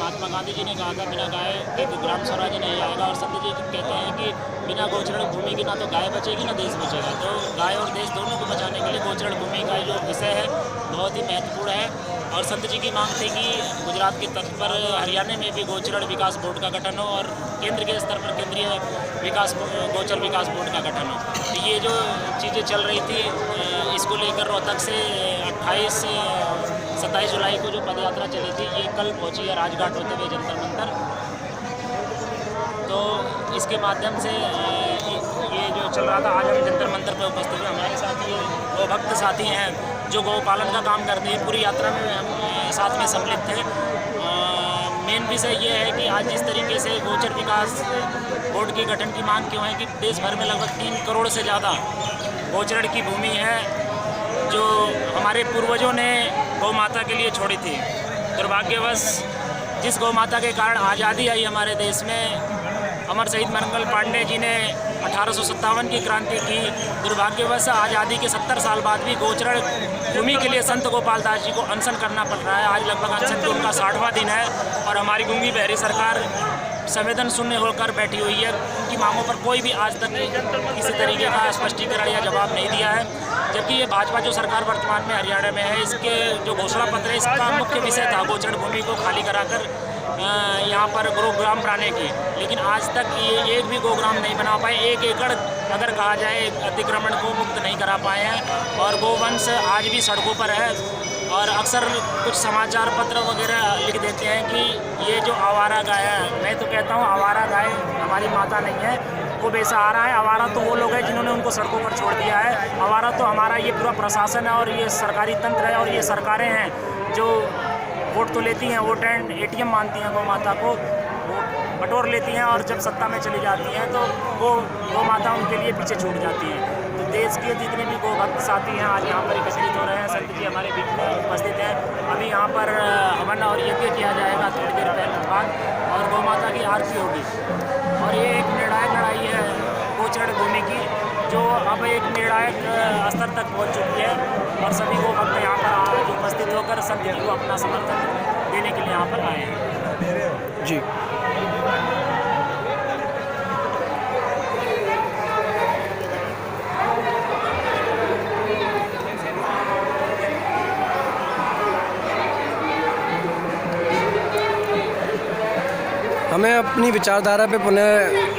महात्मा गांधी जी ने कहा था बिना गाय के ग्राम स्वराज नहीं आएगा, और संत जी कहते हैं कि बिना गोचरण भूमि की ना तो गाय बचेगी ना देश बचेगा। तो गाय और देश दोनों को बचाने के लिए गोचरण भूमि का जो विषय है बहुत ही महत्वपूर्ण है। और संत जी की मांग थी कि गुजरात के तट पर हरियाणा में भी गोचरण विकास बोर्ड का गठन हो और केंद्र के स्तर पर केंद्रीय गोचर विकास बोर्ड का गठन हो। तो ये जो चीज़ें चल रही थी इसको लेकर रोहतक से 28 से 27 जुलाई को जो पदयात्रा चली थी ये कल पहुंची है राजघाट होते हुए जंतर मंतर। तो इसके माध्यम से ये जो चल रहा था, आज हम जंतर मंतर पर उपस्थित हैं। हमारे साथ ये गौ भक्त साथी हैं जो गौ पालन का काम करते हैं। पूरी यात्रा में हम साथ में सम्मिलित थे। मेन विषय ये है कि आज जिस तरीके से गोचर विकास बोर्ड के गठन की मांग क्यों है कि देश भर में लगभग 3 करोड़ से ज़्यादा गोचरण की भूमि है जो हमारे पूर्वजों ने गौ माता के लिए छोड़ी थी। दुर्भाग्यवश जिस गौ माता के कारण आज़ादी आई हमारे देश में, अमर शहीद मंगल पांडे जी ने 1857 की क्रांति की। दुर्भाग्यवश आज़ादी के 70 साल बाद भी गोचरण भूमि के लिए संत गोपाल दास जी को अनशन करना पड़ रहा है। आज लगभग अनशन के उनका 60वां दिन है और हमारी गूंगी बहरी सरकार संवेदन शून्य होकर बैठी हुई है। उनकी मांगों पर कोई भी आज तक किसी तरीके का स्पष्टीकरण या जवाब नहीं दिया है। जबकि ये भाजपा जो सरकार वर्तमान में हरियाणा में है, इसके जो घोषणा पत्र है इसका मुख्य विषय था गोचरण भूमि को खाली कराकर यहाँ पर गोग्राम बनाने की, लेकिन आज तक ये एक भी गोग्राम नहीं बना पाए। 1 एकड़ अगर कहा जाए अतिक्रमण को मुक्त नहीं करा पाए हैं और गोवंश आज भी सड़कों पर है। और अक्सर कुछ समाचार पत्र वगैरह लिख देते हैं कि ये जो आवारा गाय है, मैं तो कहता हूँ आवारा गाय हमारी माता नहीं है, वो बेसहारा है। आवारा तो वो लोग हैं जिन्होंने उनको सड़कों पर छोड़ दिया है। आवारा तो हमारा ये पूरा प्रशासन है और ये सरकारी तंत्र है और ये सरकारें हैं जो वोट तो लेती हैं, वोट एंड ATM मानती हैं गौ माता को, वोट बटोर लेती हैं और जब सत्ता में चली जाती हैं तो वो गौ माता उनके लिए पीछे छूट जाती है। तो देश के जितने भी गौ भक्त साथी हैं आज यहाँ पर एकत्रित हो रहे हैं। संत जी हमारे बीच में उपस्थित हैं। अभी यहाँ पर हवन और यज्ञ किया जाएगा थोड़ी देर पहले बाद और गौ माता की आरती होगी। और ये एक निर्णायक लड़ाई है गोचरण भूमि की जो अब एक निर्णायक स्तर तक पहुँच चुकी है और सभी गौ भक्त यहाँ पर आज उपस्थित होकर संत जी को अपना समर्थन देने के लिए यहाँ पर आए हैं। जी हमें अपनी विचारधारा पे पुनः